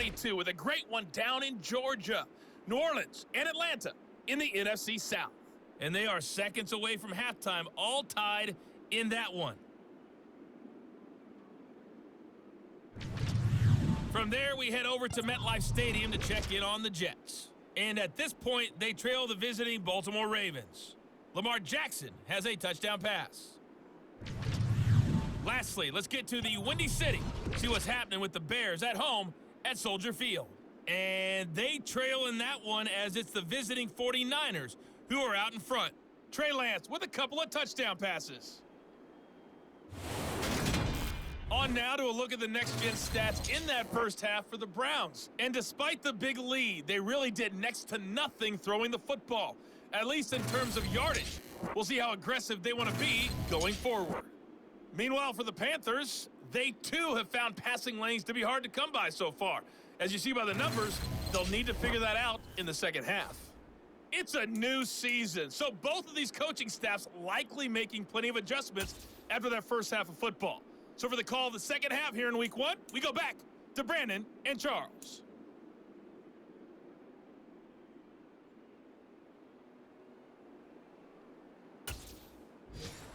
22 with a great one down in Georgia. New Orleans and Atlanta in the NFC South. And they are seconds away from halftime, all tied in that one. From there, we head over to MetLife Stadium to check in on the Jets. And at this point, they trail the visiting Baltimore Ravens. Lamar Jackson has a touchdown pass. Lastly, let's get to the Windy City. See what's happening with the Bears at home at Soldier Field. And they trail in that one as it's the visiting 49ers who are out in front. Trey Lance with a couple of touchdown passes. On now to a look at the next-gen stats in that first half for the Browns. And despite the big lead, they really did next to nothing throwing the football, at least in terms of yardage. We'll see how aggressive they want to be going forward. Meanwhile, for the Panthers, they too have found passing lanes to be hard to come by so far. As you see by the numbers, they'll need to figure that out in the second half. It's a new season, so both of these coaching staffs likely making plenty of adjustments after that first half of football. So for the call of the second half here in week one, we go back to Brandon and Charles.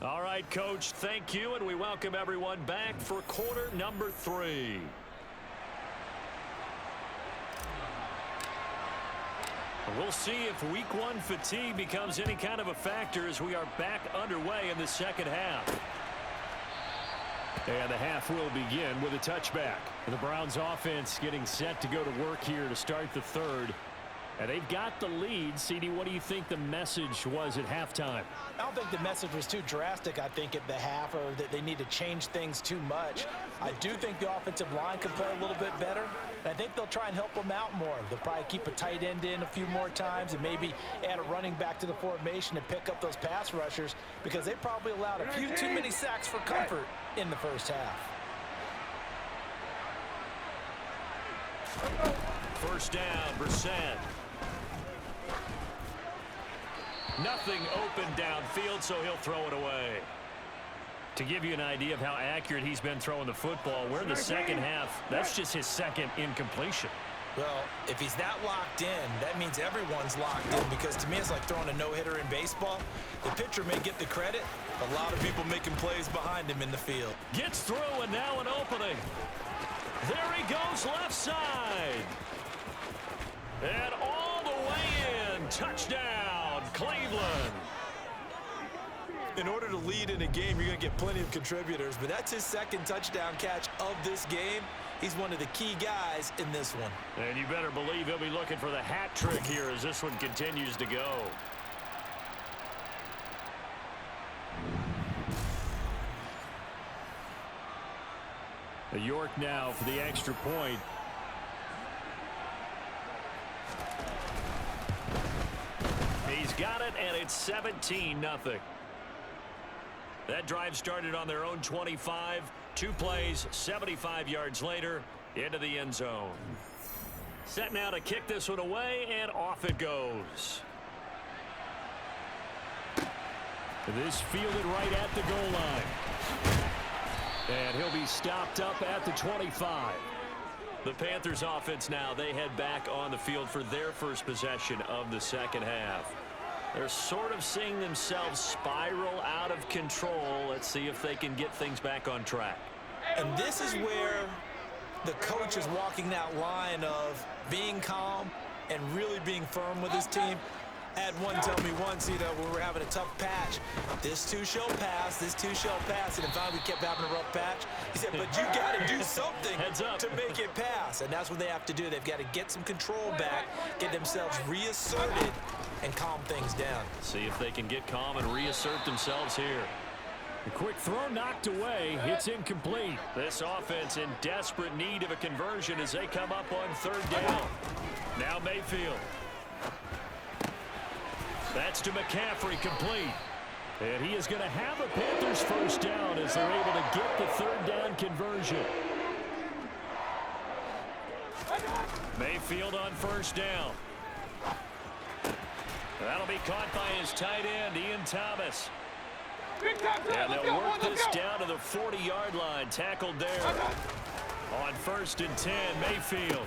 All right, Coach, thank you, and we welcome everyone back for quarter number 3. We'll see if week one fatigue becomes any kind of a factor as we are back underway in the second half. And the half will begin with a touchback. The Browns offense getting set to go to work here to start the third. And they've got the lead. CD, what do you think the message was at halftime? I don't think the message was too drastic, I think, at the half, or that they need to change things too much. I do think the offensive line could play a little bit better, and I think they'll try and help them out more. They'll probably keep a tight end in a few more times and maybe add a running back to the formation and pick up those pass rushers, because they probably allowed a few too many sacks for comfort in the first half. First down, Brissett. Nothing open downfield, so he'll throw it away. To give you an idea of how accurate he's been throwing the football, we're in the second half. That's just his second incompletion. Well, if he's that locked in, that means everyone's locked in, because to me it's like throwing a no-hitter in baseball. The pitcher may get the credit. A lot of people making plays behind him in the field. Gets through, and now an opening. There he goes, left side. And all the way in. Touchdown, Cleveland. In order to lead in a game, you're going to get plenty of contributors, but that's his second touchdown catch of this game. He's one of the key guys in this one. And you better believe he'll be looking for the hat trick here as this one continues to go. York now for the extra point. He's got it, and it's 17-0. That drive started on their own 25. 2 plays, 75 yards later, into the end zone. Set now to kick this one away, and off it goes. This fielded right at the goal line. And he'll be stopped up at the 25. The Panthers offense now, they head back on the field for their first possession of the second half. They're sort of seeing themselves spiral out of control. Let's see if they can get things back on track. And this is where the coach is walking that line of being calm and really being firm with his team. I had one tell me once, when we were having a tough patch, this too shall pass, this too shall pass, and finally we kept having a rough patch. He said, but you got to do something to make it pass, and that's what they have to do. They've got to get some control back, get themselves reasserted, and calm things down. See if they can get calm and reassert themselves here. A quick throw knocked away. It's incomplete. This offense in desperate need of a conversion as they come up on third down. Now Mayfield. That's to McCaffrey, complete. And he is going to have a Panthers first down as they're able to get the third down conversion. Mayfield on first down. That'll be caught by his tight end, Ian Thomas. And they'll work this down to the 40-yard line. Tackled there. On 1st and 10, Mayfield.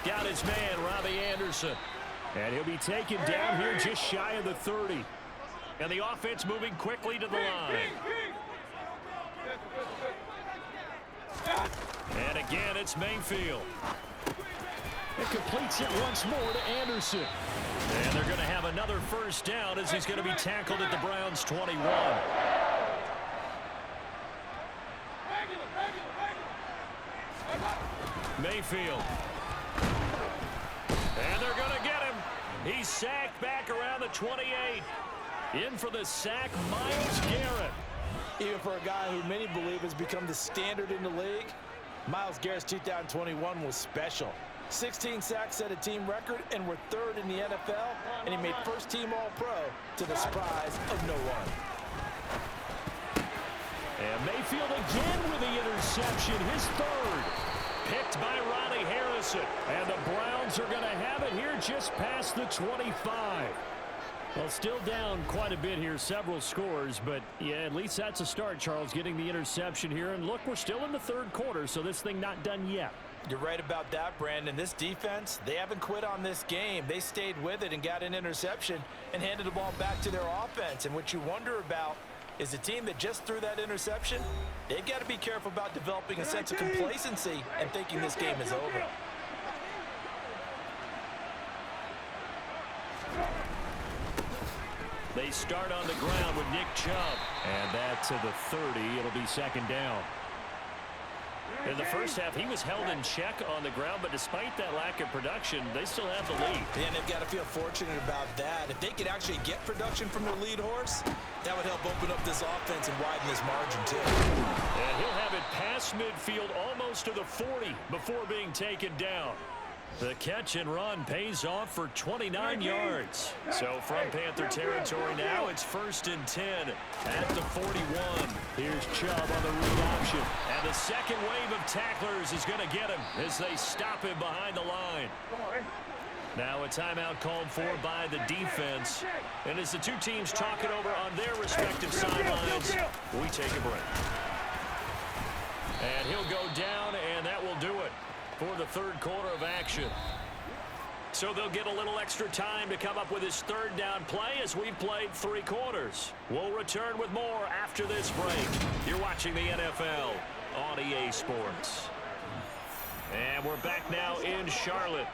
Got his man, Robbie Anderson. And he'll be taken down here just shy of the 30. And the offense moving quickly to the line. And again, it's Mayfield. It completes it once more to Anderson. And they're going to have another first down as he's going to be tackled at the Browns' 21. Mayfield. And they're going to get him. He's sacked back around the 28. In for the sack, Myles Garrett. Even for a guy who many believe has become the standard in the league, Myles Garrett's 2021 was special. 16 sacks set a team record and were third in the NFL, and he made first-team All-Pro to the surprise of no one. And Mayfield again with the interception, his third. Picked by Ronnie Harrison. And the Browns are going to have it here just past the 25. Well, still down quite a bit here, several scores, but yeah, at least that's a start, Charles, getting the interception here. And look, we're still in the third quarter, so this thing not done yet. You're right about that, Brandon. This defense, they haven't quit on this game. They stayed with it and got an interception and handed the ball back to their offense. And what you wonder about is the team that just threw that interception, they've got to be careful about developing a sense of complacency and thinking this game is over. They start on the ground with Nick Chubb. And that to the 30. It'll be second down. In the first half, he was held in check on the ground, but despite that lack of production, they still have the lead. And they've got to feel fortunate about that. If they could actually get production from their lead horse, that would help open up this offense and widen this margin, too. And he'll have it past midfield almost to the 40 before being taken down. The catch and run pays off for 29 yards. So from Panther territory now, it's 1st and 10 at the 41. Here's Chubb on the read option. And the second wave of tacklers is going to get him as they stop him behind the line. Now a timeout called for by the defense. And as the two teams talk it over on their respective sidelines, we take a break. And he'll go down, and that will do it for the third quarter of action. So they'll get a little extra time to come up with his third down play as we've played 3 quarters. We'll return with more after this break. You're watching the NFL on EA Sports. And we're back now in Charlotte